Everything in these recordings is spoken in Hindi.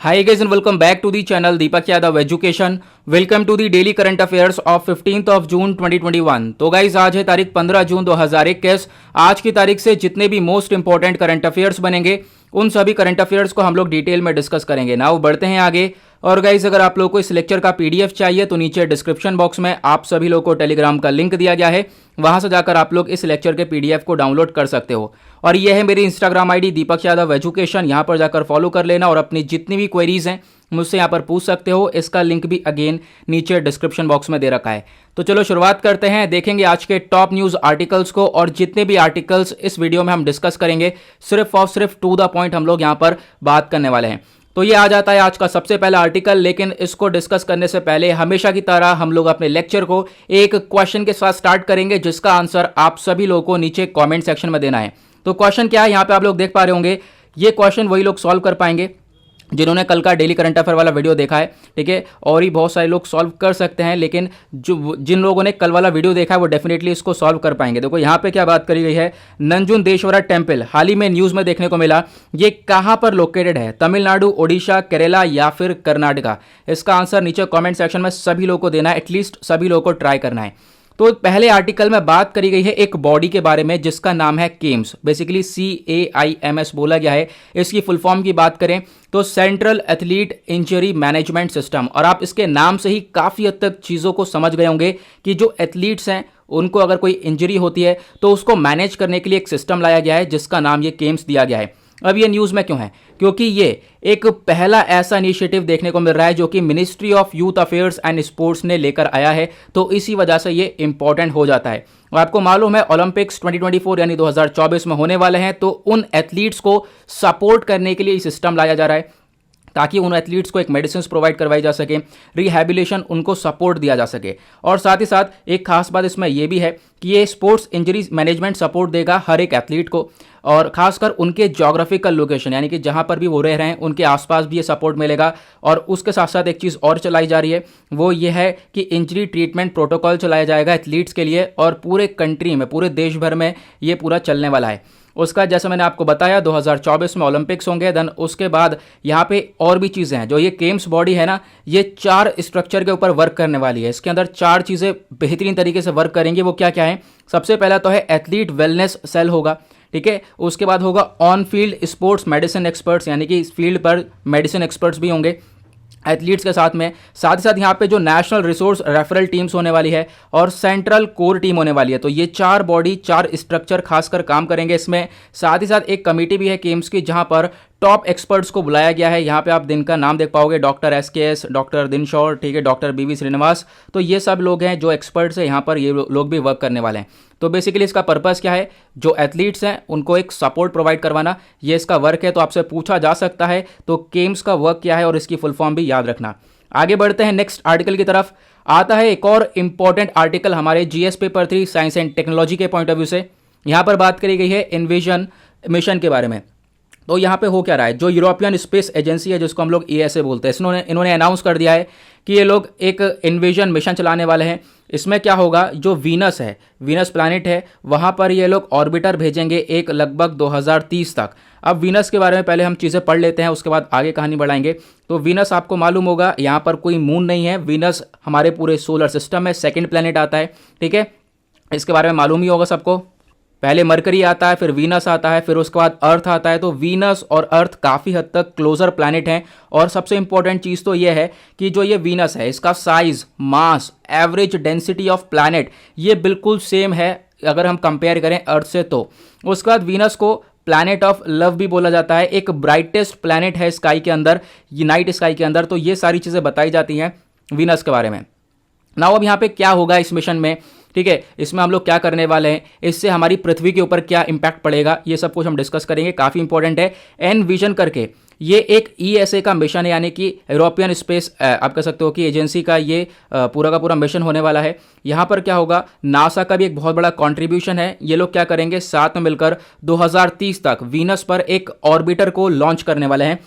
Hi guys and welcome back to the channel Deepak Yadav Education. Welcome to the daily current affairs of 15th of June 2021. तो गाइज आज है तारीख 15 जून 2021। आज की तारीख से जितने भी मोस्ट इंपॉर्टेंट करंट अफेयर्स बनेंगे उन सभी करंट अफेयर्स को हम लोग डिटेल में डिस्कस करेंगे। नाउ बढ़ते हैं आगे। और गाइज अगर आप लोगों को इस लेक्चर का पीडीएफ चाहिए तो नीचे डिस्क्रिप्शन बॉक्स में आप सभी लोगों को टेलीग्राम का लिंक दिया गया है, वहां से जाकर आप लोग इस लेक्चर के पीडीएफ को डाउनलोड कर सकते हो। और ये है मेरी Instagram ID Deepak Yadav education, यहाँ पर जाकर फॉलो कर लेना और अपनी जितनी भी क्वेरीज हैं मुझसे यहाँ पर पूछ सकते हो। इसका लिंक भी अगेन नीचे डिस्क्रिप्शन बॉक्स में दे रखा है। तो चलो शुरुआत करते हैं, देखेंगे आज के टॉप न्यूज़ आर्टिकल्स को। और जितने भी आर्टिकल्स इस वीडियो में हम डिस्कस करेंगे सिर्फ और सिर्फ टू द पॉइंट हम लोग यहाँ पर बात करने वाले हैं। तो ये आ जाता है आज का सबसे पहला आर्टिकल, लेकिन इसको डिस्कस करने से पहले हमेशा की तरह हम लोग अपने लेक्चर को एक क्वेश्चन के साथ स्टार्ट करेंगे, जिसका आंसर आप सभी लोगों को नीचे कमेंट सेक्शन में देना है। तो क्वेश्चन क्या है यहाँ पे आप लोग देख पा रहे होंगे। ये क्वेश्चन वही लोग सॉल्व कर पाएंगे जिन्होंने कल का डेली करंट अफेयर वाला वीडियो देखा है, ठीक है। और ही बहुत सारे लोग सॉल्व कर सकते हैं, लेकिन जिन लोगों ने कल वाला वीडियो देखा है वो डेफिनेटली इसको सॉल्व कर पाएंगे। देखो यहाँ पे क्या बात करी गई है। नंजुंडेश्वरा टेम्पल हाल ही में न्यूज़ में देखने को मिला। ये कहाँ पर लोकेटेड है? तमिलनाडु, ओडिशा, केरला या फिर कर्नाटका? इसका आंसर नीचे कॉमेंट सेक्शन में सभी लोगों को देना है, एटलीस्ट सभी लोगों को ट्राई करना है। तो पहले आर्टिकल में बात करी गई है एक बॉडी के बारे में जिसका नाम है केम्स, बेसिकली CAIMS बोला गया है। इसकी फुल फॉर्म की बात करें तो central athlete injury management system. और आप इसके नाम से ही काफ़ी हद तक चीज़ों को समझ गए होंगे कि जो एथलीट्स हैं उनको अगर कोई इंजरी होती है तो उसको मैनेज करने के लिए एक सिस्टम लाया गया है जिसका नाम ये केम्स दिया गया है। अब ये न्यूज़ में क्यों है? क्योंकि ये एक पहला ऐसा इनिशिएटिव देखने को मिल रहा है जो कि ministry of youth affairs and sports ने लेकर आया है, तो इसी वजह से ये इंपॉर्टेंट हो जाता है। और आपको मालूम है ओलंपिक्स 2024 यानी 2024 में होने वाले हैं, तो उन एथलीट्स को सपोर्ट करने के लिए ये सिस्टम लाया जा रहा है ताकि उन एथलीट्स को एक मेडिसिन प्रोवाइड करवाई जा सके, रिहैबिलिटेशन उनको सपोर्ट दिया जा सके। और साथ ही साथ एक खास बात इसमें यह भी है कि ये स्पोर्ट्स इंजरी मैनेजमेंट सपोर्ट देगा हर एक एथलीट को, और खासकर उनके ज्योग्राफिकल लोकेशन यानी कि जहां पर भी वो रह रहे हैं उनके आसपास भी ये सपोर्ट मिलेगा। और उसके साथ साथ एक चीज़ और चलाई जा रही है, वो ये है कि इंजरी ट्रीटमेंट प्रोटोकॉल चलाया जाएगा एथलीट्स के लिए, और पूरे कंट्री में, पूरे देश भर में ये पूरा चलने वाला है। उसका जैसे मैंने आपको बताया 2024 में ओलंपिक्स होंगे, देन उसके बाद यहाँ पे और भी चीज़ें हैं। जो ये केम्स बॉडी है ना, ये 4 स्ट्रक्चर के ऊपर वर्क करने वाली है। इसके अंदर 4 चीज़ें बेहतरीन तरीके से वर्क करेंगी। वो क्या क्या है? सबसे पहला तो है एथलीट वेलनेस सेल होगा, ठीक है। उसके बाद होगा on field sports medicine experts, यानी कि इस फील्ड पर मेडिसिन एक्सपर्ट्स भी होंगे एथलीट्स के साथ में। साथ ही साथ यहाँ पे जो नेशनल रिसोर्स रेफरल टीम्स होने वाली है और सेंट्रल कोर टीम होने वाली है। तो ये 4 बॉडी, 4 स्ट्रक्चर खासकर काम करेंगे इसमें। साथ ही साथ एक कमेटी भी है केम्स की जहाँ पर टॉप एक्सपर्ट्स को बुलाया गया है। यहाँ पे आप दिन का नाम देख पाओगे, डॉक्टर SKS, डॉक्टर दिनशौर, ठीक है, डॉक्टर BV श्रीनिवास। तो ये सब लोग हैं जो एक्सपर्ट्स हैं, यहाँ पर ये लोग भी वर्क करने वाले हैं। तो बेसिकली इसका पर्पस क्या है? जो एथलीट्स हैं उनको एक सपोर्ट प्रोवाइड करवाना, ये इसका वर्क है। तो आपसे पूछा जा सकता है तो केम्स का वर्क क्या है और इसकी फुल फॉर्म भी याद रखना। आगे बढ़ते हैं नेक्स्ट आर्टिकल की तरफ। आता है एक और इंपॉर्टेंट आर्टिकल हमारे GS paper 3 science and technology के पॉइंट ऑफ व्यू से। यहाँ पर बात करी गई है इन्विजन मिशन के बारे में। तो यहाँ पे हो क्या रहा है? जो यूरोपियन स्पेस एजेंसी है जिसको हम लोग ESA बोलते हैं, इन्होंने अनाउंस कर दिया है कि ये लोग एक इन्विजन मिशन चलाने वाले हैं। इसमें क्या होगा, जो वीनस है, वीनस प्लैनेट है, वहाँ पर ये लोग ऑर्बिटर भेजेंगे एक लगभग 2030 तक। अब वीनस के बारे में पहले हम चीज़ें पढ़ लेते हैं, उसके बाद आगे कहानी बढ़ाएंगे। तो वीनस आपको मालूम होगा यहाँ पर कोई मून नहीं है। वीनस हमारे पूरे सोलर सिस्टम में सेकेंड प्लैनेट आता है, ठीक है। इसके बारे में मालूम ही होगा सबको। पहले मरकरी आता है, फिर वीनस आता है, फिर उसके बाद अर्थ आता है। तो वीनस और अर्थ काफ़ी हद तक क्लोजर प्लैनेट हैं। और सबसे इंपॉर्टेंट चीज़ तो ये है कि जो ये वीनस है इसका size, mass, average density of planet ये बिल्कुल सेम है अगर हम कंपेयर करें अर्थ से। तो उसके बाद वीनस को प्लैनेट ऑफ लव भी बोला जाता है। एक ब्राइटेस्ट प्लैनेट है स्काई के अंदर, नाइट स्काई के अंदर। तो ये सारी चीज़ें बताई जाती हैं वीनस के बारे में। नाउ अब यहाँ पे क्या होगा इस मिशन में, ठीक है, इसमें हम लोग क्या करने वाले हैं, इससे हमारी पृथ्वी के ऊपर क्या इंपैक्ट पड़ेगा, ये सब कुछ हम डिस्कस करेंगे। काफ़ी इंपॉर्टेंट है। एनविजन करके ये एक ESA का मिशन है, यानी कि यूरोपियन स्पेस आप कह सकते हो कि एजेंसी का ये पूरा का पूरा मिशन होने वाला है। यहाँ पर क्या होगा, नासा का भी एक बहुत बड़ा कंट्रीब्यूशन है। ये लोग क्या करेंगे, साथ में मिलकर 2030 तक वीनस पर एक ऑर्बिटर को लॉन्च करने वाले हैं।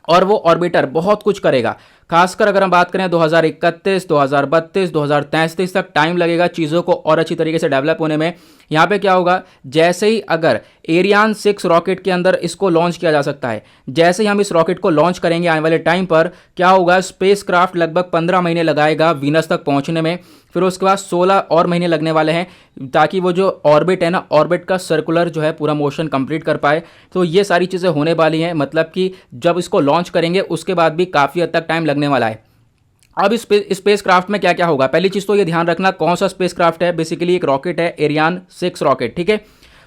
और वो ऑर्बिटर बहुत कुछ करेगा, खासकर अगर हम बात करें 2031, 2032, 2033 तक टाइम लगेगा चीज़ों को और अच्छी तरीके से डेवलप होने में। यहाँ पे क्या होगा, जैसे ही अगर एरियान 6 रॉकेट के अंदर इसको लॉन्च किया जा सकता है, जैसे ही हम इस रॉकेट को लॉन्च करेंगे आने वाले टाइम पर, क्या होगा, स्पेस क्राफ्ट लगभग 15 महीने लगाएगा वीनस तक पहुंचने में। फिर उसके बाद 16 और महीने लगने वाले हैं ताकि वो जो ऑर्बिट है ना, ऑर्बिट का सर्कुलर जो है पूरा मोशन कंप्लीट कर पाए। तो ये सारी चीज़ें होने वाली हैं, मतलब कि जब इसको लॉन्च करेंगे उसके बाद भी काफ़ी हद तक टाइम लगने वाला है। अब इस स्पेस क्राफ्ट में क्या क्या होगा, पहली चीज़ तो ये ध्यान रखना कौन सा स्पेस क्राफ्ट है। बेसिकली एक रॉकेट है एरियान 6 रॉकेट, ठीक है।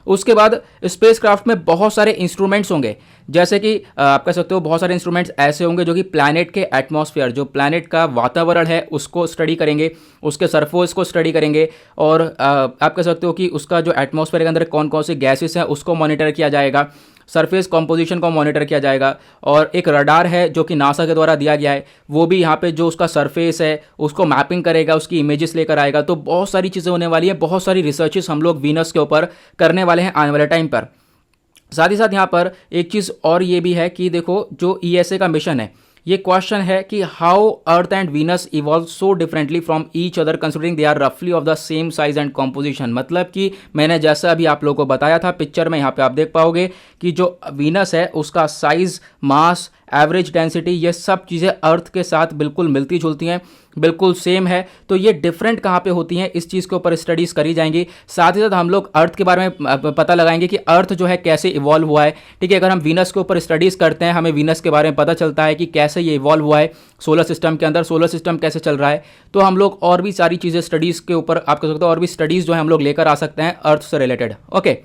उसके बाद स्पेस क्राफ्ट में बहुत सारे इंस्ट्रूमेंट्स होंगे, जैसे कि आप कह सकते हो बहुत सारे इंस्ट्रूमेंट्स ऐसे होंगे जो कि प्लैनेट के एटमॉस्फेयर, जो प्लैनेट का वातावरण है उसको स्टडी करेंगे, उसके सरफेस को स्टडी करेंगे, और आप कह सकते हो कि उसका जो एटमॉस्फेयर के अंदर कौन कौन से गैसेस हैं उसको मॉनिटर किया जाएगा, सरफेस कॉम्पोजिशन को मॉनिटर किया जाएगा। और एक रडार है जो कि नासा के द्वारा दिया गया है, वो भी यहाँ पे जो उसका सरफेस है उसको मैपिंग करेगा, उसकी इमेजेस लेकर आएगा। तो बहुत सारी चीज़ें होने वाली है, बहुत सारी रिसर्चेस हम लोग वीनस के ऊपर करने वाले हैं आने वाले टाइम पर। साथ ही साथ यहाँ पर एक चीज़ और ये भी है कि देखो जो ईएसए का मिशन है, ये क्वेश्चन है कि how Earth and Venus evolve so differently from each other considering they are रफली of the same size and composition. मतलब कि मैंने जैसा अभी आप लोगों को बताया था पिक्चर में, यहाँ पे आप देख पाओगे कि जो वीनस है उसका साइज, मास, एवरेज डेंसिटी, ये सब चीज़ें अर्थ के साथ बिल्कुल मिलती जुलती हैं, बिल्कुल सेम है। तो ये डिफरेंट कहाँ पे होती हैं, इस चीज़ के ऊपर स्टडीज़ करी जाएंगी। साथ ही साथ हम लोग अर्थ के बारे में पता लगाएंगे कि अर्थ जो है कैसे इवॉल्व हुआ है, ठीक है। अगर हम वीनस के ऊपर स्टडीज़ करते हैं, हमें वीनस के बारे में पता चलता है कि कैसे ये इवॉल्व हुआ है सोलर सिस्टम के अंदर, सोलर सिस्टम कैसे चल रहा है। तो हम लोग और भी सारी चीज़ें स्टडीज़ के ऊपर आप कह सकते हो और भी स्टडीज़ जो है हम लोग लेकर आ सकते हैं अर्थ से रिलेटेड। ओके,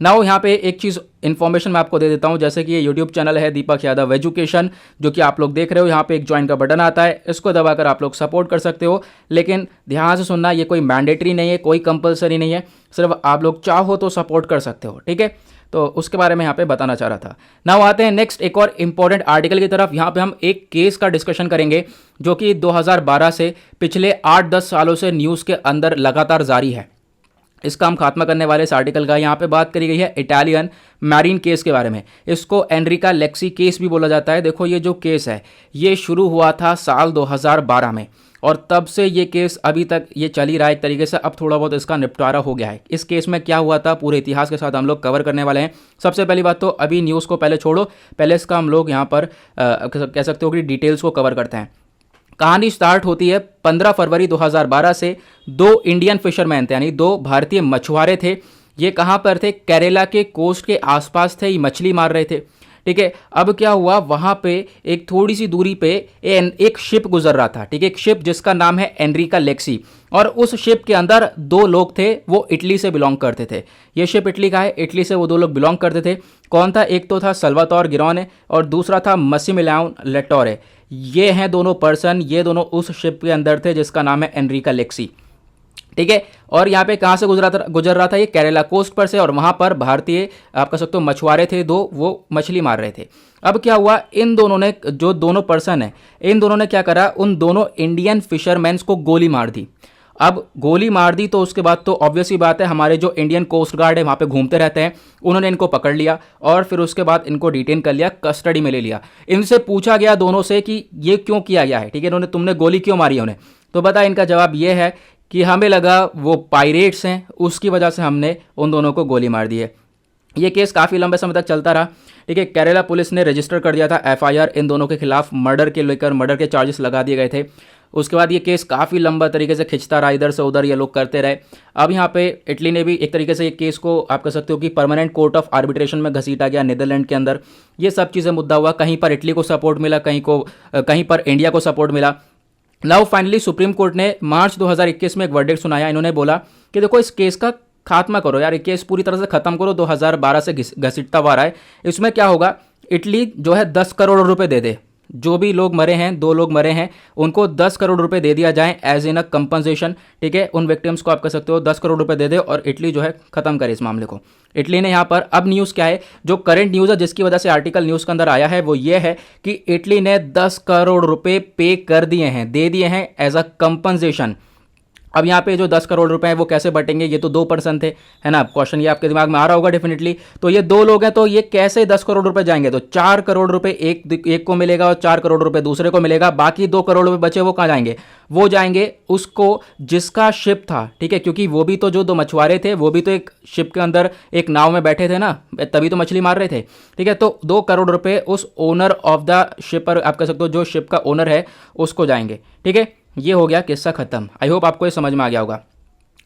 नाउ यहाँ पे एक चीज़ इन्फॉर्मेशन मैं आपको दे देता हूँ, जैसे कि ये यूट्यूब चैनल है दीपक यादव एजुकेशन, जो कि आप लोग देख रहे हो। यहाँ पे एक ज्वाइन का बटन आता है, इसको दबाकर आप लोग सपोर्ट कर सकते हो। लेकिन ध्यान से सुनना, ये कोई मैंडेटरी नहीं है, कोई कंपलसरी नहीं है, सिर्फ आप लोग चाहो तो सपोर्ट कर सकते हो, ठीक है। तो उसके बारे में यहाँ पे बताना चाह रहा था। नाउ आते हैं नेक्स्ट एक और इंपॉर्टेंट आर्टिकल की तरफ। यहाँ पे हम एक केस का डिस्कशन करेंगे जो कि 2012 से पिछले 8-10 सालों से न्यूज़ के अंदर लगातार जारी है। इसका हम खात्मा करने वाले इस आर्टिकल का। यहाँ पे बात करी गई है इटालियन मैरीन केस के बारे में। इसको एनरिका लेक्सी केस भी बोला जाता है। देखो ये जो केस है ये शुरू हुआ था साल 2012 में, और तब से ये केस अभी तक ये चल ही रहा है एक तरीके से। अब थोड़ा बहुत इसका निपटारा हो गया है। इस केस में क्या हुआ था पूरे इतिहास के साथ हम लोग कवर करने वाले हैं। सबसे पहली बात तो अभी न्यूज़ को पहले छोड़ो, पहले इसका हम लोग यहाँ पर कह सकते हो कि डिटेल्स को कवर करते हैं। कहानी स्टार्ट होती है 15 फरवरी 2012 से। 2 इंडियन फिशरमैन थे, यानी 2 भारतीय मछुआरे थे। ये कहाँ पर थे, केरला के कोस्ट के आसपास थे, ये मछली मार रहे थे, ठीक है। अब क्या हुआ, वहाँ पे एक थोड़ी सी दूरी पे एक शिप गुजर रहा था, ठीक है। एक शिप जिसका नाम है एनरिका लेक्सी, और उस शिप के अंदर 2 लोग थे, वो इटली से बिलोंग करते थे। ये शिप इटली का है, इटली से वो 2 लोग बिलोंग करते थे। कौन था, एक तो था सल्वातोर गिरोने और दूसरा था मसिमिलियानो लेटोरे। ये हैं दोनों पर्सन, ये दोनों उस शिप के अंदर थे जिसका नाम है एनरिका लेक्सी, ठीक है। और यहाँ पे कहाँ से गुजर रहा था, ये केरला कोस्ट पर से, और वहाँ पर भारतीय आप कह सकते हो मछुआरे थे 2, वो मछली मार रहे थे। अब क्या हुआ, इन दोनों ने, जो दोनों पर्सन हैं, इन दोनों ने क्या करा, उन दोनों इंडियन फिशरमैन्स को गोली मार दी। अब गोली मार दी तो उसके बाद तो ऑब्वियस ही बात है, हमारे जो इंडियन कोस्ट गार्ड है वहाँ पे घूमते रहते हैं, उन्होंने इनको पकड़ लिया और फिर उसके बाद इनको डिटेन कर लिया, कस्टडी में ले लिया। इनसे पूछा गया दोनों से कि ये क्यों किया गया है, ठीक है, इन्होंने, तुमने गोली क्यों मारी है उन्हें। तो बता, इनका जवाब ये है कि हमें लगा वो पायरेट्स हैं, उसकी वजह से हमने उन दोनों को गोली मार दी है। ये केस काफ़ी लंबे समय तक चलता रहा, ठीक है। केरला पुलिस ने रजिस्टर कर दिया था एफआईआर इन दोनों के खिलाफ, मर्डर के लेकर मर्डर के चार्जेस लगा दिए गए थे। उसके बाद ये केस काफ़ी लंबा तरीके से खिंचता रहा, इधर से उधर ये लोग करते रहे। अब यहाँ पे इटली ने भी एक तरीके से ये केस को आप कह सकते हो कि परमानेंट कोर्ट ऑफ आर्बिट्रेशन में घसीटा गया, नीदरलैंड के अंदर। ये सब चीज़ें मुद्दा हुआ, कहीं पर इटली को सपोर्ट मिला, कहीं पर इंडिया को सपोर्ट मिला। नाउ फाइनली सुप्रीम कोर्ट ने मार्च 2021 में एक वर्डिक्ट सुनाया। इन्होंने बोला कि देखो इस केस का खात्मा करो यार, ये केस पूरी तरह से खत्म करो, 2012 से घसीटता हुआ रहा है। इसमें क्या होगा, इटली जो है 10 करोड़ रुपए दे दे, जो भी लोग मरे हैं, 2 लोग मरे हैं, उनको 10 करोड़ रुपए दे दिया जाए एज इन अ कंपनसेशन, ठीक है। उन विक्टिम्स को आप कह सकते हो 10 करोड़ रुपए दे दे और इटली जो है खत्म करे इस मामले को। इटली ने यहाँ पर, अब न्यूज़ क्या है, जो करंट न्यूज़ है जिसकी वजह से आर्टिकल न्यूज़ के अंदर आया है, वो ये है कि इटली ने 10 करोड़ रुपए पे कर दिए हैं, दे दिए हैं एज अ कंपनसेशन। अब यहाँ पे जो 10 करोड़ रुपए हैं वो कैसे बटेंगे, ये तो 2% थे, है ना। क्वेश्चन ये आपके दिमाग में आ रहा होगा डेफिनेटली। तो ये 2 लोग हैं, तो ये कैसे 10 करोड़ रुपए जाएंगे, तो 4 करोड़ रुपए एक को मिलेगा और 4 करोड़ रुपए दूसरे को मिलेगा। बाकी 2 करोड़ रुपए बचे वो कहाँ जाएंगे, वो जाएंगे उसको जिसका शिप था, ठीक है, क्योंकि वो भी तो जो 2 मछुआरे थे वो भी तो एक शिप के अंदर एक नाव में बैठे थे ना, तभी तो मछली मार रहे थे, ठीक है। तो 2 करोड़ रुपए उस ओनर ऑफ द शिप पर, आप कह सकते हो जो शिप का ओनर है उसको जाएंगे, ठीक है। ये हो गया किस्सा खत्म। आई होप आपको ये समझ में आ गया होगा।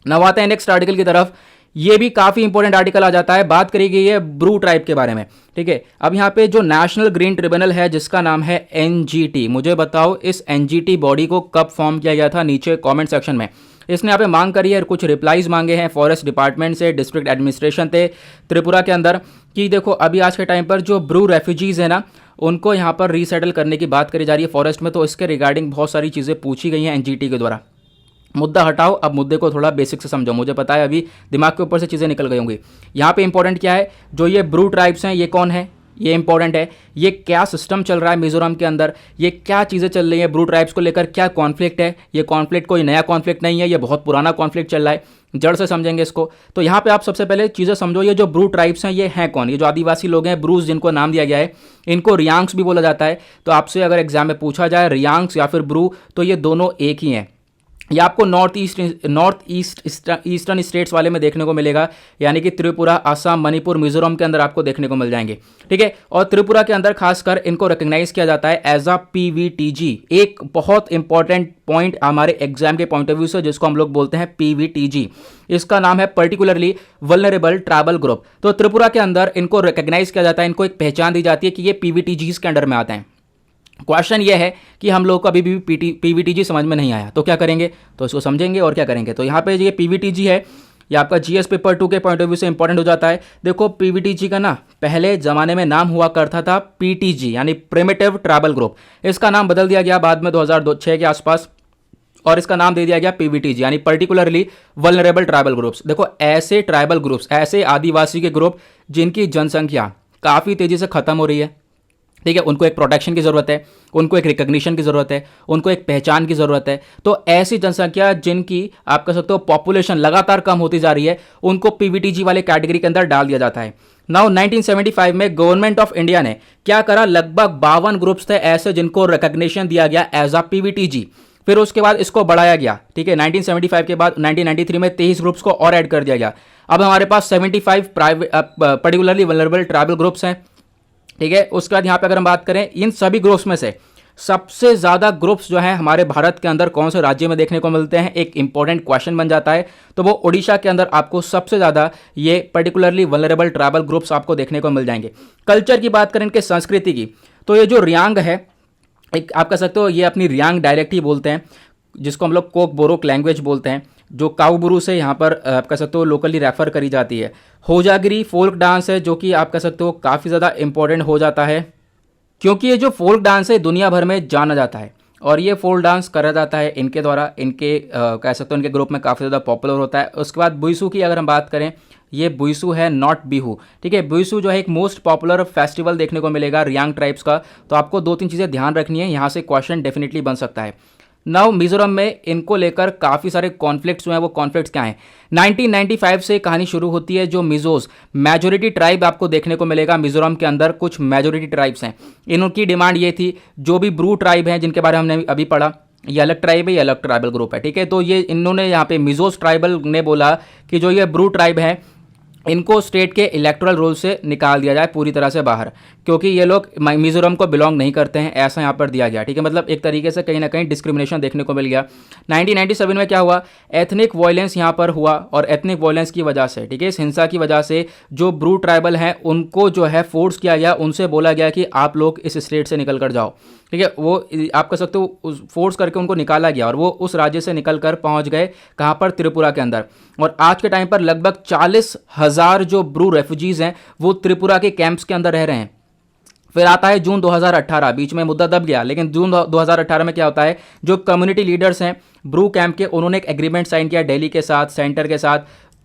नव आते हैं नेक्स्ट आर्टिकल की तरफ। ये भी काफी इंपॉर्टेंट आर्टिकल आ जाता है, बात करी गई है ब्रू ट्राइब के बारे में, ठीक है। अब यहाँ पे जो नेशनल ग्रीन ट्रिब्यूनल है जिसका नाम है एनजीटी, मुझे बताओ इस एनजीटी बॉडी को कब फॉर्म किया गया था, नीचे कमेंट सेक्शन में। इसने यहाँ पे मांग करी है, कुछ रिप्लाईज मांगे हैं फॉरेस्ट डिपार्टमेंट से, डिस्ट्रिक्ट एडमिनिस्ट्रेशन थे त्रिपुरा के अंदर, कि देखो अभी आज के टाइम पर जो ब्रू रेफ्यूजीज है ना उनको यहाँ पर रीसेटल करने की बात करी जा रही है फॉरेस्ट में। तो इसके रिगार्डिंग बहुत सारी चीज़ें पूछी गई हैं एनजीटी के द्वारा। मुद्दा हटाओ, अब मुद्दे को थोड़ा बेसिक से समझो। मुझे पता है अभी दिमाग के ऊपर से चीज़ें निकल गई होंगी। यहाँ पे इंपॉर्टेंट क्या है, जो ये ब्रू ट्राइब्स हैं ये कौन है, ये इंपॉर्टेंट है। ये क्या सिस्टम चल रहा है मिजोरम के अंदर, ये क्या चीज़ें चल रही हैं ब्रू ट्राइब्स को लेकर, क्या कॉन्फ्लिक्ट है। ये कॉन्फ्लिक्ट कोई नया कॉन्फ्लिक्ट नहीं है, ये बहुत पुराना कॉन्फ्लिक्ट चल रहा है, जड़ से समझेंगे इसको। तो यहाँ पे आप सबसे पहले चीज़ें समझो, ये जो ब्रू ट्राइब्स हैं ये हैं कौन। ये जो आदिवासी लोग हैं ब्रूज जिनको नाम दिया गया है, इनको रियांग्स भी बोला जाता है। तो आपसे अगर एग्जाम में पूछा जाए रियांग्स या फिर ब्रू, तो ये दोनों एक ही हैं। ये आपको नॉर्थ ईस्टर्न स्टेट्स वाले में देखने को मिलेगा, यानी कि त्रिपुरा, असम, मणिपुर, मिजोरम के अंदर आपको देखने को मिल जाएंगे, ठीक है। और त्रिपुरा के अंदर खासकर इनको रिकग्नाइज किया जाता है एज अ पीवीटीजी। एक बहुत इंपॉर्टेंट पॉइंट हमारे एग्जाम के पॉइंट ऑफ व्यू से, जिसको हम लोग बोलते हैं पीवीटीजी, इसका नाम है पर्टिकुलरली वल्नरेबल ट्राइबल ग्रुप। तो त्रिपुरा के अंदर इनको रिकग्नाइज किया जाता है, इनको एक पहचान दी जाती है कि ये पीवीटीजीज के अंडर में आते हैं। क्वेश्चन ये है कि हम लोग को अभी भी पीवीटीजी समझ में नहीं आया, तो क्या करेंगे, तो इसको समझेंगे और क्या करेंगे। तो यहाँ पे ये पीवीटीजी है, ये आपका जीएस पेपर 2 के पॉइंट ऑफ व्यू से इंपॉर्टेंट हो जाता है। देखो पीवीटीजी का ना पहले जमाने में नाम हुआ करता था पीटीजी, यानी प्रिमिटिव ट्राइबल ग्रुप। इसका नाम बदल दिया गया बाद में 2006 के आसपास, और इसका नाम दे दिया गया पीवीटीजी, यानी पर्टिकुलरली वल्नरेबल ट्राइबल ग्रुप्स। देखो ऐसे ट्राइबल ग्रुप्स, ऐसे आदिवासी के ग्रुप जिनकी जनसंख्या काफ़ी तेज़ी से खत्म हो रही है, ठीक है, उनको एक प्रोटेक्शन की ज़रूरत है, उनको एक रिकग्निशन की ज़रूरत है, उनको एक पहचान की ज़रूरत है। तो ऐसी जनसंख्या जिनकी आप कह सकते हो पॉपुलेशन लगातार कम होती जा रही है, उनको पीवीटीजी वाले कैटेगरी के अंदर डाल दिया जाता है। नाउ 1975 में गवर्नमेंट ऑफ इंडिया ने क्या करा, लगभग 52 ग्रुप्स थे ऐसे जिनको रिकग्निशन दिया गया एज अ पीवीटीजी। फिर उसके बाद इसको बढ़ाया गया, ठीक है। 1975 के बाद 1993 में 23 ग्रुप्स को और ऐड कर दिया गया। अब हमारे पास 75 private particularly vulnerable tribal groups हैं, ठीक है। उसके बाद यहाँ पे अगर हम बात करें इन सभी ग्रुप्स में से सबसे ज़्यादा ग्रुप्स जो हैं हमारे भारत के अंदर कौन से राज्य में देखने को मिलते हैं, एक इंपॉर्टेंट क्वेश्चन बन जाता है। तो वो ओडिशा के अंदर आपको सबसे ज़्यादा ये पर्टिकुलरली वल्नरेबल ट्राइबल ग्रुप्स आपको देखने को मिल जाएंगे। कल्चर की बात करें, इनके संस्कृति की, तो ये जो रियांग है, एक आप कह सकते हो ये अपनी रियांग डायलेक्ट ही बोलते हैं, जिसको हम लोग कोक बोरोक लैंग्वेज बोलते हैं, जो काउबुरु से यहाँ पर आप कह सकते हो लोकली रेफर करी जाती है। होजागिरी फोल्क डांस है, जो कि आप कह सकते हो काफ़ी ज़्यादा इंपॉर्टेंट हो जाता है, क्योंकि ये जो फोल्क डांस है दुनिया भर में जाना जाता है और ये फोल्क डांस करा जाता है इनके द्वारा, इनके कह सकते हो इनके ग्रुप में काफ़ी ज़्यादा पॉपुलर होता है। उसके बाद बुइसू की अगर हम बात करें, ये बुइसू है, नॉट बिहू, ठीक है। बुइसू जो है एक मोस्ट पॉपुलर फेस्टिवल देखने को मिलेगा रियांग ट्राइब्स का। तो आपको 2-3 चीज़ें ध्यान रखनी है, यहाँ से क्वेश्चन डेफिनेटली बन सकता है। नाउ मिजोरम में इनको लेकर काफ़ी सारे कॉन्फ्लिक्ट्स हुए हैं। वो कॉन्फ्लिक्ट्स क्या हैं, 1995 से कहानी शुरू होती है। जो मिजोस मेजोरिटी ट्राइब आपको देखने को मिलेगा मिजोरम के अंदर, कुछ मेजोरिटी ट्राइब्स हैं, इनकी डिमांड ये थी, जो भी ब्रू ट्राइब हैं जिनके बारे में हमने अभी पढ़ा, ये अलग ट्राइब है, ये अलग ट्राइबल ग्रुप है, ठीक है। तो ये इन्होंने यहाँ पे मिजोस ट्राइबल ने बोला कि जो ये ब्रू ट्राइब है इनको स्टेट के इलेक्टोरल रोल से निकाल दिया जाए पूरी तरह से बाहर, क्योंकि ये लोग मिजोरम को बिलोंग नहीं करते हैं, ऐसा यहाँ पर दिया गया, ठीक है। मतलब एक तरीके से कहीं ना कहीं डिस्क्रिमिनेशन देखने को मिल गया। 1997 में क्या हुआ, एथनिक वायलेंस यहाँ पर हुआ, और एथनिक वायलेंस की वजह से, ठीक है, इस हिंसा की वजह से जो ब्रू ट्राइबल हैं उनको जो है फोर्स किया गया, उनसे बोला गया कि आप लोग इस स्टेट से निकल कर जाओ, ठीक है। वो आप कह सकते हो फोर्स करके उनको निकाला गया और वो उस राज्य से निकल कर पहुँच गए कहाँ पर, त्रिपुरा के अंदर। और आज के टाइम पर लगभग 40,000 जो ब्रू रेफ्यूजीज हैं वो त्रिपुरा के कैंप्स के अंदर रह रहे हैं। फिर आता है जून 2018, बीच में मुद्दा दब गया, लेकिन जून 2018 में क्या होता है, जो कम्युनिटी लीडर्स हैं ब्रू कैंप के, उन्होंने एक एग्रीमेंट साइन किया दिल्ली के साथ, सेंटर के साथ,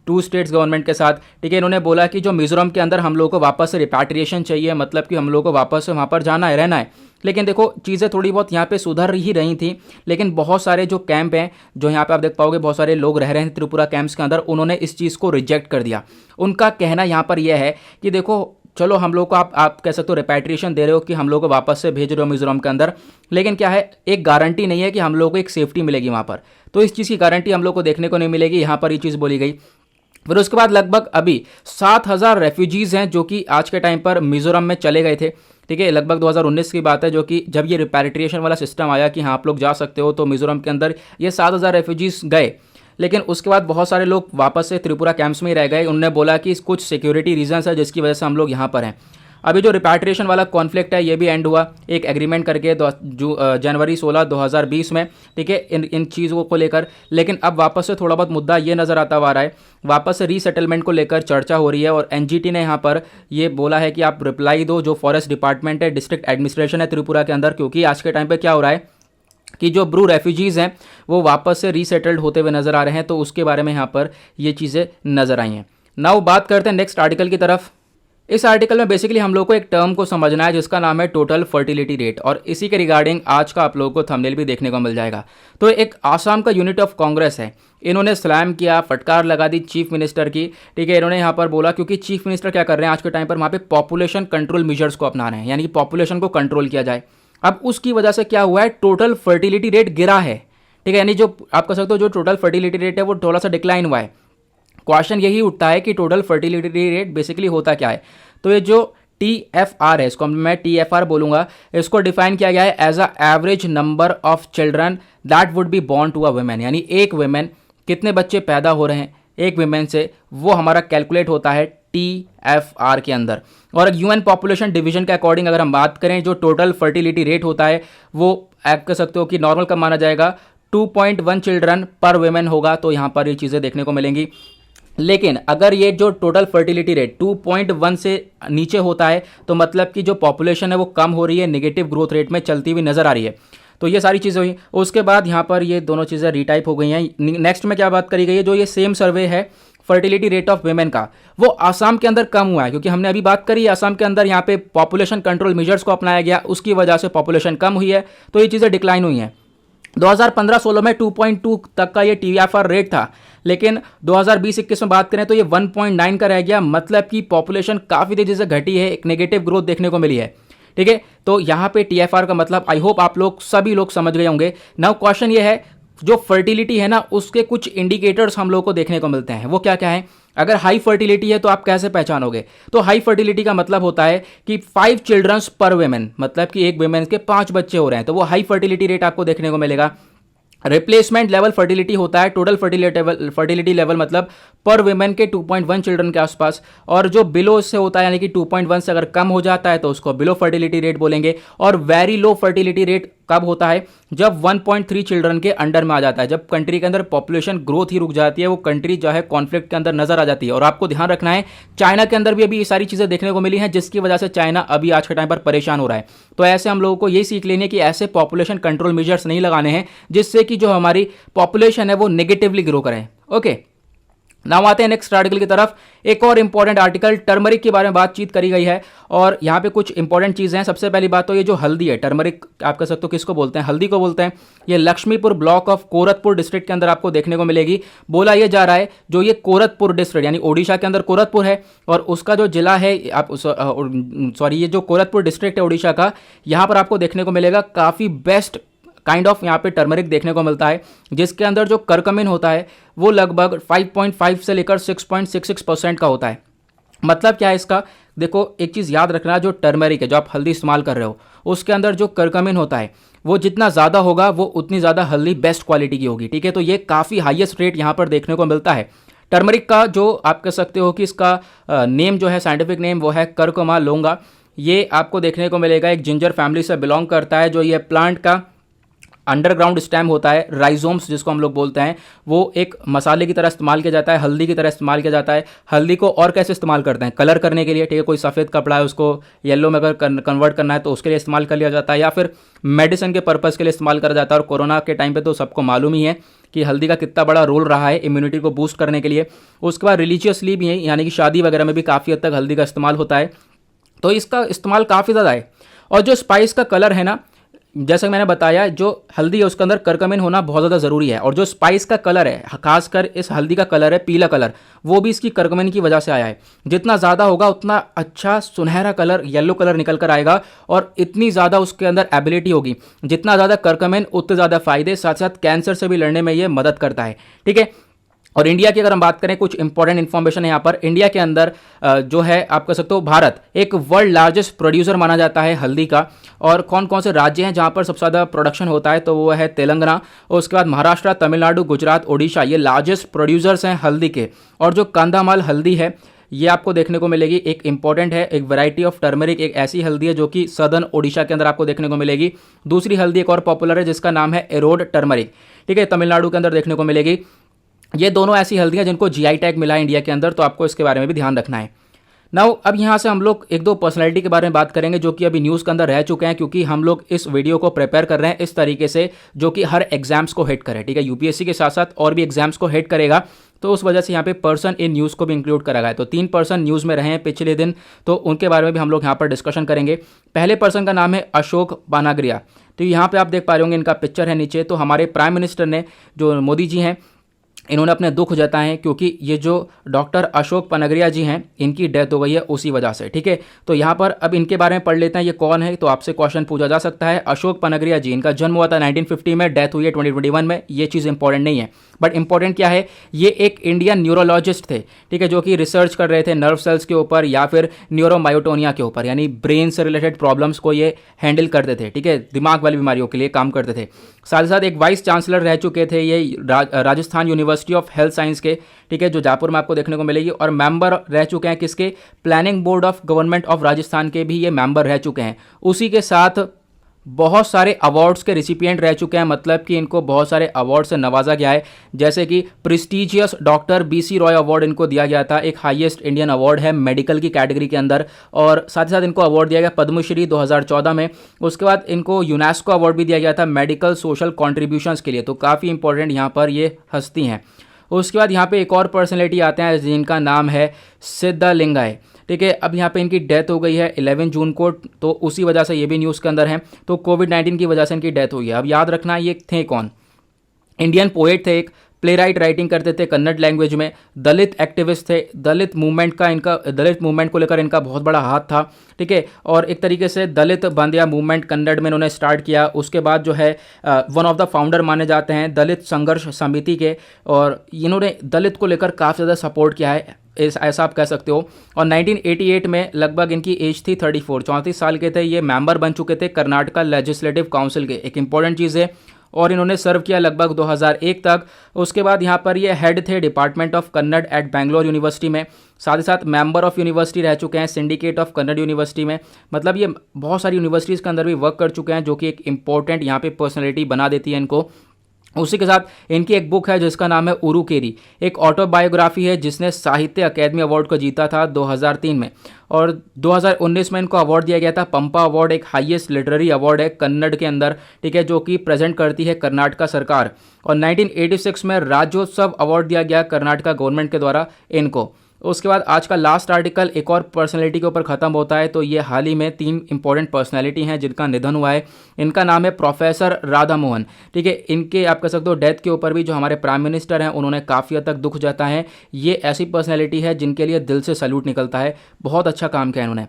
2 स्टेट्स गवर्नमेंट के साथ, ठीक है। इन्होंने बोला कि जो मिजोरम के अंदर हम लोगों को वापस से रिपैट्रिएशन चाहिए, मतलब कि हम लोगों को वापस से वहाँ पर जाना है, रहना है, लेकिन देखो चीज़ें थोड़ी बहुत यहाँ पे सुधर ही रही थी, लेकिन बहुत सारे जो कैंप हैं, जो यहाँ पे आप देख पाओगे बहुत सारे लोग रह रहे हैं त्रिपुरा कैंप्स के अंदर, उन्होंने इस चीज़ को रिजेक्ट कर दिया। उनका कहना यहाँ पर यह है कि देखो चलो हम लोग को आप कह सकते हो रिपैट्रिएशन दे रहे हो कि हम लोग को वापस से भेज रहे हो मिजोरम के अंदर, लेकिन क्या है एक गारंटी नहीं है कि हम लोग को एक सेफ्टी मिलेगी वहाँ पर। तो इस चीज़ की गारंटी हम लोग को देखने को नहीं मिलेगी, यहाँ पर ये चीज़ बोली गई। फिर उसके बाद लगभग अभी 7,000 रेफ्यूजीज़ हैं जो कि आज के टाइम पर मिजोरम में चले गए थे। ठीक है, लगभग 2019 की बात है, जो कि जब ये रिपैट्रिएशन वाला सिस्टम आया कि हाँ आप लोग जा सकते हो, तो मिजोरम के अंदर ये 7,000 रेफ्यूजीज़ गए। लेकिन उसके बाद बहुत सारे लोग वापस से त्रिपुरा कैंप्स में ही रह गए। उन्होंने बोला कि कुछ सिक्योरिटी रीजंस है जिसकी वजह से हम लोग यहाँ पर हैं। अभी जो रिपैट्रिएशन वाला कॉन्फ्लिक्ट है ये भी एंड हुआ एक एग्रीमेंट करके जनवरी 16, 2020 में। ठीक है, इन चीज़ों को लेकर। लेकिन अब वापस से थोड़ा बहुत मुद्दा ये नज़र आता हुआ आ रहा है, वापस से रीसेटलमेंट को लेकर चर्चा हो रही है। और एनजीटी ने यहाँ पर ये बोला है कि आप रिप्लाई दो, जो फॉरेस्ट डिपार्टमेंट है, डिस्ट्रिक्ट एडमिनिस्ट्रेशन है त्रिपुरा के अंदर, क्योंकि आज के टाइम पर क्या हो रहा है कि जो ब्रू रेफ्यूजीज़ हैं वो वापस से रीसेटल्ड होते हुए नज़र आ रहे हैं। तो उसके बारे में यहाँ पर ये चीज़ें नज़र आई हैं। नाउ बात करते हैं नेक्स्ट आर्टिकल की तरफ। इस आर्टिकल में बेसिकली हम लोग को एक टर्म को समझना है जिसका नाम है टोटल फर्टिलिटी रेट, और इसी के रिगार्डिंग आज का आप लोगों को थंबनेल भी देखने को मिल जाएगा। तो एक आसाम का यूनिट ऑफ कांग्रेस है, इन्होंने स्लैम किया, फटकार लगा दी चीफ मिनिस्टर की। ठीक है, इन्होंने यहाँ पर बोला क्योंकि चीफ मिनिस्टर क्या कर रहे हैं आज के टाइम पर वहाँ पे पॉपुलेशन कंट्रोल मेजर्स को अपना रहे हैं, यानी कि पॉपुलेशन को कंट्रोल किया जाए। अब उसकी वजह से क्या हुआ है, टोटल फर्टिलिटी रेट गिरा है। ठीक है, यानी जो आप कह सकते हो जो टोटल फर्टिलिटी रेट है वो थोड़ा सा डिक्लाइन हुआ है। क्वेश्चन यही उठता है कि टोटल फर्टिलिटी रेट बेसिकली होता क्या है। तो ये जो TFR है, इसको मैं TFR बोलूंगा, इसको डिफाइन किया गया है as a average number of children that would be born to a women, यानी एक वुमेन कितने बच्चे पैदा हो रहे हैं एक वुमेन से, वो हमारा कैलकुलेट होता है TFR के अंदर। और यूएन पॉपुलेशन डिवीजन के अकॉर्डिंग अगर हम बात करें, जो टोटल फर्टिलिटी रेट होता है वो आप कह सकते हो कि नॉर्मल कब माना जाएगा, 2.1 चिल्ड्रन पर वुमेन होगा। तो यहाँ पर ये चीज़ें देखने को मिलेंगी। लेकिन अगर ये जो टोटल फर्टिलिटी रेट 2.1 से नीचे होता है तो मतलब कि जो पॉपुलेशन है वो कम हो रही है, नेगेटिव ग्रोथ रेट में चलती हुई नजर आ रही है। तो ये सारी चीज़ें हुई। उसके बाद यहाँ पर ये दोनों चीज़ें रीटाइप हो गई हैं। नेक्स्ट में क्या बात करी गई है, जो ये सेम सर्वे है फर्टिलिटी रेट ऑफ वुमेन का, वो आसाम के अंदर कम हुआ है, क्योंकि हमने अभी बात करी आसाम के अंदर यहाँ पे पॉपुलेशन कंट्रोल मेजर्स को अपनाया गया, उसकी वजह से पॉपुलेशन कम हुई है, तो ये चीज़ें डिक्लाइन हुई हैं। 2015-16 में 2.2 तक का ये TFR रेट था, लेकिन 2020-21 में बात करें तो ये 1.9 का रह गया। मतलब कि पॉपुलेशन काफ़ी तेजी से घटी है, एक नेगेटिव ग्रोथ देखने को मिली है। ठीक है, तो यहाँ पे TFR का मतलब आई होप आप लोग सभी लोग समझ गए होंगे। नाउ क्वेश्चन ये है, जो फर्टिलिटी है ना उसके कुछ इंडिकेटर्स हम लोग को देखने को मिलते हैं, वो क्या क्या है। अगर हाई फर्टिलिटी है तो आप कैसे पहचानोगे, तो हाई फर्टिलिटी का मतलब होता है कि 5 चिल्ड्रंस पर वुमेन, मतलब कि एक वुमेन के 5 बच्चे हो रहे हैं, तो वो हाई फर्टिलिटी रेट आपको देखने को मिलेगा। रिप्लेसमेंट लेवल फर्टिलिटी होता है, टोटल फर्टिलिटी लेवल मतलब पर वुमेन के 2.1 चिल्ड्रन के आसपास, और जो बिलो इससे होता है यानी कि 2.1 से अगर कम हो जाता है तो उसको बिलो फर्टिलिटी रेट बोलेंगे। और वेरी लो फर्टिलिटी रेट कब होता है, जब 1.3 चिल्ड्रन के अंडर में आ जाता है, जब कंट्री के अंदर पॉपुलेशन ग्रोथ ही रुक जाती है, वो कंट्री जो है कॉन्फ्लिक्ट के अंदर नजर आ जाती है। और आपको ध्यान रखना है चाइना के अंदर भी अभी ये सारी चीजें देखने को मिली हैं, जिसकी वजह से चाइना अभी आज के टाइम पर परेशान हो रहा है। तो ऐसे हम लोगों को यही सीख लेनी है कि ऐसे पॉपुलेशन कंट्रोल मेजर्स नहीं लगाने हैं जिससे कि जो हमारी पॉपुलेशन है वो नेगेटिवली ग्रो करें। ओके, नाउ आते हैं नेक्स्ट आर्टिकल की तरफ। एक और इंपॉर्टेंट आर्टिकल टर्मरिक के बारे में बातचीत करी गई है, और यहाँ पे कुछ इंपॉर्टेंट चीज़ें हैं। सबसे पहली बात तो ये जो हल्दी है, टर्मरिक आप कह सकते हो किसको बोलते हैं, हल्दी को बोलते हैं। ये लक्ष्मीपुर ब्लॉक ऑफ कोरतपुर डिस्ट्रिक्ट के अंदर आपको देखने को मिलेगी। बोला ये जा रहा है जो ये कोरतपुर डिस्ट्रिक्ट यानी ओडिशा के अंदर कोरतपुर है, और उसका जो जिला है आप सॉरी ये जो कोरतपुर डिस्ट्रिक्ट है ओडिशा का, यहाँ पर आपको देखने को मिलेगा काफ़ी बेस्ट काइंड ऑफ यहाँ पे टर्मरिक देखने को मिलता है, जिसके अंदर जो करकमिन होता है वो लगभग 5.5 से लेकर 6.66% का होता है। मतलब क्या है इसका, देखो एक चीज़ याद रखना, जो टर्मरिक है जो आप हल्दी इस्तेमाल कर रहे हो उसके अंदर जो करकमिन होता है वो जितना ज़्यादा होगा वो उतनी ज़्यादा हल्दी बेस्ट क्वालिटी की होगी। ठीक है, तो ये काफ़ी हाईएस्ट रेट यहाँ पर देखने को मिलता है टर्मरिक का। जो आप कह सकते हो कि इसका नेम जो है साइंटिफिक नेम वो है कर्कुमा लोंगा। ये आपको देखने को मिलेगा एक जिंजर फैमिली से बिलोंग करता है। जो ये प्लांट का अंडरग्राउंड स्टेम होता है, राइजोम्स जिसको हम लोग बोलते हैं, वो एक मसाले की तरह इस्तेमाल किया जाता है, हल्दी की तरह इस्तेमाल किया जाता है। हल्दी को और कैसे इस्तेमाल करते हैं, कलर करने के लिए। ठीक है, कोई सफ़ेद कपड़ा है उसको येलो में अगर कन्वर्ट करना है तो उसके लिए इस्तेमाल कर लिया जाता है, या फिर मेडिसिन के पर्पज़ के लिए इस्तेमाल करा जाता है। और कोरोना के टाइम पर तो सबको मालूम ही है कि हल्दी का कितना बड़ा रोल रहा है इम्यूनिटी को बूस्ट करने के लिए। उसके बाद रिलीजियसली भी है, यानी कि शादी वगैरह में भी काफ़ी हद तक हल्दी का इस्तेमाल होता है, तो इसका इस्तेमाल काफ़ी ज़्यादा है। और जो स्पाइस का कलर है ना, जैसा कि मैंने बताया, जो हल्दी है उसके अंदर करकमिन होना बहुत ज़्यादा ज़रूरी है। और जो स्पाइस का कलर है, खासकर इस हल्दी का कलर है पीला कलर, वो भी इसकी करकमिन की वजह से आया है। जितना ज़्यादा होगा उतना अच्छा सुनहरा कलर, येलो कलर निकल कर आएगा, और इतनी ज़्यादा उसके अंदर एबिलिटी होगी। जितना ज़्यादा करकमिन उतने ज़्यादा फायदे, साथ साथ कैंसर से भी लड़ने में ये मदद करता है। ठीक है। और इंडिया की अगर हम बात करें, कुछ इंपॉर्टेंट इन्फॉर्मेशन है यहाँ पर। इंडिया के अंदर जो है, आप कह सकते हो भारत एक वर्ल्ड लार्जेस्ट प्रोड्यूसर माना जाता है हल्दी का। और कौन कौन से राज्य हैं जहाँ पर सबसे ज़्यादा प्रोडक्शन होता है, तो वो है तेलंगाना, और उसके बाद महाराष्ट्र, तमिलनाडु, गुजरात, ओडिशा, ये लार्जेस्ट प्रोड्यूसर्स हैं हल्दी के। और जो कंधामाल हल्दी है ये आपको देखने को मिलेगी, एक इंपॉर्टेंट है, एक वैरायटी ऑफ टर्मरिक, एक ऐसी हल्दी है जो कि सदर्न ओडिशा के अंदर आपको देखने को मिलेगी। दूसरी हल्दी एक और पॉपुलर है जिसका नाम है एरोड टर्मरिक, ठीक है, तमिलनाडु के अंदर देखने को मिलेगी। ये दोनों ऐसी हल्दियाँ जिनको जीआई टैग मिला है इंडिया के अंदर, तो आपको इसके बारे में भी ध्यान रखना है। नाउ अब यहाँ से हम लोग एक दो पर्सनैलिटी के बारे में बात करेंगे जो कि अभी न्यूज़ के अंदर रह चुके हैं, क्योंकि हम लोग इस वीडियो को प्रिपेयर कर रहे हैं इस तरीके से जो कि हर एग्जाम्स को हिट करे। ठीक है, यूपीएससी के साथ साथ और भी एग्जाम्स को हिट करेगा, तो उस वजह से यहाँ पे पर्सन इन न्यूज़ को भी इंक्लूड करा गया है। तो 3 पर्सन न्यूज़ में रहे हैं पिछले दिन, तो उनके बारे में भी हम लोग यहाँ पर डिस्कशन करेंगे। पहले पर्सन का नाम है अशोक पानाग्रिया। तो यहाँ पे आप देख पा रहे होंगे, इनका पिक्चर है नीचे। तो हमारे प्राइम मिनिस्टर ने, जो मोदी जी हैं, इन्होंने अपने दुख जताए हैं क्योंकि ये जो डॉक्टर अशोक पनगरिया जी हैं इनकी डेथ हो गई है उसी वजह से। ठीक है, तो यहाँ पर अब इनके बारे में पढ़ लेते हैं, ये कौन है, तो आपसे क्वेश्चन पूछा जा सकता है। अशोक पनगरिया जी, इनका जन्म हुआ था 1950 में, डेथ हुई है 2021 में। ये चीज़ इंपॉर्टेंट नहीं है, बट इंपॉर्टेंट क्या है, ये एक इंडियन न्यूरोलॉजिस्ट थे। ठीक है, जो कि रिसर्च कर रहे थे नर्व सेल्स के ऊपर या फिर न्यूरोमायोटोनिया के ऊपर, यानी ब्रेन से रिलेटेड प्रॉब्लम्स को ये हैंडल करते थे। ठीक है, दिमाग वाली बीमारियों के लिए काम करते थे। साथ ही साथ एक वाइस चांसलर रह चुके थे ये Rajasthan university of health science के। ठीक है, जो जयपुर में आपको देखने को मिलेगी। और मेंबर रह चुके हैं किसके, planning board of government of Rajasthan के भी ये मेंबर रह चुके हैं। उसी के साथ बहुत सारे अवार्ड्स के रिसिपिएंट रह चुके हैं, मतलब कि इनको बहुत सारे अवार्ड से नवाजा गया है, जैसे कि prestigious doctor BC Roy award इनको दिया गया था, एक हाईएस्ट इंडियन अवार्ड है मेडिकल की कैटेगरी के अंदर। और साथ ही साथ इनको अवार्ड दिया गया पद्मश्री 2014 में। उसके बाद इनको यूनेस्को अवार्ड भी दिया गया था मेडिकल सोशल कॉन्ट्रीब्यूशंस के लिए। तो काफ़ी इंपॉर्टेंट यहाँ पर ये हस्ती हैं। उसके बाद यहाँ पे एक और पर्सनैलिटी आते हैं जिनका नाम है सिद्धलिंगाय। ठीक है, अब यहाँ पे इनकी डेथ हो गई है 11 जून को, तो उसी वजह से ये भी न्यूज़ के अंदर है। तो कोविड-19 की वजह से इनकी डेथ हुई है। अब याद रखना ये थे कौन, इंडियन पोएट थे, एक प्ले राइट राइटिंग करते थे कन्नड़ लैंग्वेज में, दलित एक्टिविस्ट थे, दलित मूवमेंट को लेकर इनका बहुत बड़ा हाथ था। ठीक है, और एक तरीके से दलित बांधिया मूवमेंट कन्नड़ में इन्होंने स्टार्ट किया। उसके बाद जो है वन ऑफ द फाउंडर माने जाते हैं दलित संघर्ष समिति के, और इन्होंने दलित को लेकर काफ़ी ज़्यादा सपोर्ट किया है, ऐसा आप कह सकते हो। और 1988 में लगभग इनकी एज थी 34 साल के थे। ये मेंबर बन चुके थे कर्नाटका लेजिस्लेटिव काउंसिल के, एक इंपॉर्टेंट चीज़ है। और इन्होंने सर्व किया लगभग 2001 तक। उसके बाद यहाँ पर ये हेड थे department of Kannada at Bangalore university में। साथ ही साथ मेंबर ऑफ यूनिवर्सिटी रह चुके हैं सिंडिकेट ऑफ कन्नड़ यूनिवर्सिटी में। मतलब ये बहुत सारी यूनिवर्सिटीज़ के अंदर भी वर्क कर चुके हैं, जो कि एक इंपॉर्टेंट यहाँ पे पर्सनैलिटी बना देती है इनको। उसी के साथ इनकी एक बुक है जिसका नाम है उरुकेरी, एक ऑटोबायोग्राफी है जिसने साहित्य अकेदमी अवार्ड को जीता था 2003 में। और 2019 में इनको अवार्ड दिया गया था पंपा अवार्ड, एक हाईएस्ट लिटरेरी अवार्ड है कन्नड़ के अंदर। ठीक है, जो कि प्रेजेंट करती है कर्नाटका सरकार। और 1986 में राज्योत्सव अवार्ड दिया गया कर्नाटका गवर्नमेंट के द्वारा इनको। उसके बाद आज का लास्ट आर्टिकल एक और पर्सनैलिटी के ऊपर ख़त्म होता है। तो ये हाल ही में 3 इंपॉर्टेंट पर्सनैलिटी हैं जिनका निधन हुआ है। इनका नाम है प्रोफेसर राधा मोहन। ठीक है, इनके आप कह सकते हो डेथ के ऊपर भी जो हमारे प्राइम मिनिस्टर हैं उन्होंने काफ़ी हद तक दुख जताया है। ये ऐसी पर्सनैलिटी है जिनके लिए दिल से सैल्यूट निकलता है, बहुत अच्छा काम किया इन्होंने।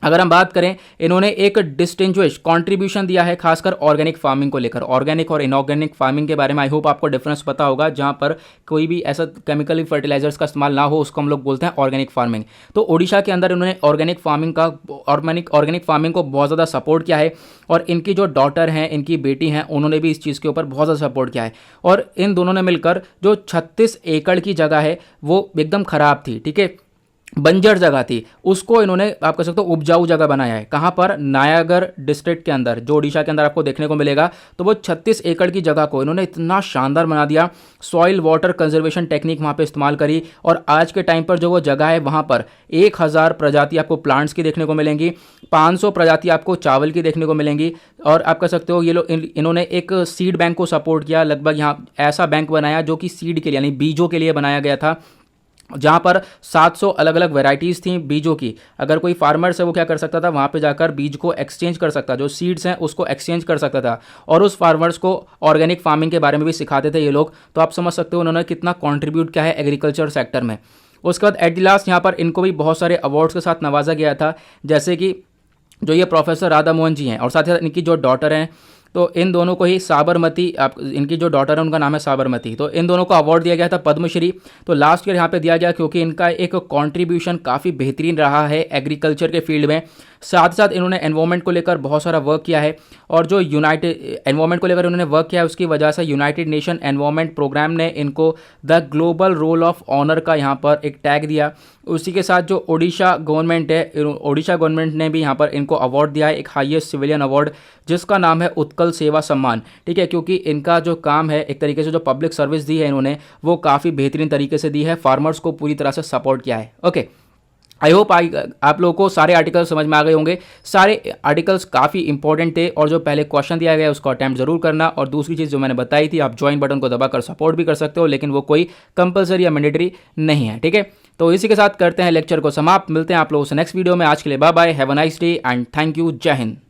अगर हम बात करें, इन्होंने एक डिस्टिंग्विश कंट्रीब्यूशन दिया है खासकर ऑर्गेनिक फार्मिंग को लेकर। ऑर्गेनिक और इनऑर्गेनिक फार्मिंग के बारे में आई होप आपको डिफरेंस पता होगा। जहां पर कोई भी ऐसा केमिकली फर्टिलाइजर्स का इस्तेमाल ना हो उसको हम लोग बोलते हैं ऑर्गेनिक फार्मिंग। तो ओडिशा के अंदर इन्होंने ऑर्गेनिक फार्मिंग को बहुत ज़्यादा सपोर्ट किया है। और इनकी जो डॉटर हैं, इनकी बेटी हैं, उन्होंने भी इस चीज़ के ऊपर बहुत ज़्यादा सपोर्ट किया है। और इन दोनों ने मिलकर जो 36 एकड़ की जगह है वो एकदम ख़राब थी, ठीक है, बंजर जगह थी, उसको इन्होंने आप कह सकते हो उपजाऊ जगह बनाया है। कहाँ पर, नायागढ़ डिस्ट्रिक्ट के अंदर, जो ओडिशा के अंदर आपको देखने को मिलेगा। तो वो 36 एकड़ की जगह को इन्होंने इतना शानदार बना दिया। सॉइल वाटर कंजर्वेशन टेक्निक वहाँ पे इस्तेमाल करी। और आज के टाइम पर जो वो जगह है वहाँ पर 1000 प्रजाति आपको प्लांट्स की देखने को मिलेंगी, 500 प्रजाति आपको चावल की देखने को मिलेंगी। और आप कह सकते हो ये लोग इन्होंने एक सीड बैंक को सपोर्ट किया। लगभग यहाँ ऐसा बैंक बनाया जो कि सीड के लिए यानी बीजों के लिए बनाया गया था। जहाँ पर 700 अलग अलग वैरायटीज़ थी बीजों की। अगर कोई फार्मर्स है वो क्या कर सकता था, वहाँ पे जाकर बीज को एक्सचेंज कर सकता, जो सीड्स हैं उसको एक्सचेंज कर सकता था, और उस फार्मर्स को ऑर्गेनिक फार्मिंग के बारे में भी सिखाते थे ये लोग। तो आप समझ सकते हो उन्होंने कितना कॉन्ट्रीब्यूट किया है एग्रीकल्चर सेक्टर में। उसके बाद एट द लास्ट यहाँ पर इनको भी बहुत सारे अवार्ड्स के साथ नवाजा गया था, जैसे कि जो ये प्रोफेसर राधा मोहन जी हैं और साथ ही साथ इनकी जो डॉटर हैं, तो इन दोनों को ही साबरमती, आप इनकी जो डॉटर है उनका नाम है साबरमती, तो इन दोनों को अवार्ड दिया गया था पद्मश्री। तो लास्ट ईयर यहाँ पे दिया गया क्योंकि इनका एक कंट्रीब्यूशन काफ़ी बेहतरीन रहा है एग्रीकल्चर के फील्ड में। साथ ही साथ इन्होंने एनवायरनमेंट को लेकर बहुत सारा वर्क किया है, और जो यूनाइटेड एनवायरनमेंट को लेकर उन्होंने वर्क किया है उसकी वजह से यूनाइटेड नेशन एनवायरनमेंट प्रोग्राम ने इनको the global roll of honour का यहाँ पर एक टैग दिया। उसी के साथ जो ओडिशा गवर्नमेंट है, ओडिशा गवर्नमेंट ने भी यहाँ पर इनको अवार्ड दिया है, एक हाईएस्ट सिविलियन अवार्ड, जिसका नाम है उत्कल सेवा सम्मान। ठीक है, क्योंकि इनका जो काम है, एक तरीके से जो पब्लिक सर्विस दी है इन्होंने, वो काफ़ी बेहतरीन तरीके से दी है, फार्मर्स को पूरी तरह से सपोर्ट किया है। ओके, आई होप आप लोगों को सारे आर्टिकल्स समझ में आ गए होंगे। सारे आर्टिकल्स काफ़ी इंपॉर्टेंट थे, और जो पहले क्वेश्चन दिया गया उसको अटैम्प्ट जरूर करना। और दूसरी चीज़ जो मैंने बताई थी, आप ज्वाइन बटन को दबाकर सपोर्ट भी कर सकते हो, लेकिन वो कोई कंपलसरी या मैंडेटरी नहीं है। ठीक है, तो इसी के साथ करते हैं लेक्चर को समाप्त। मिलते हैं आप लोगों से नेक्स्ट वीडियो में। आज के लिए bye bye, have a nice day and thank you. जय हिंद।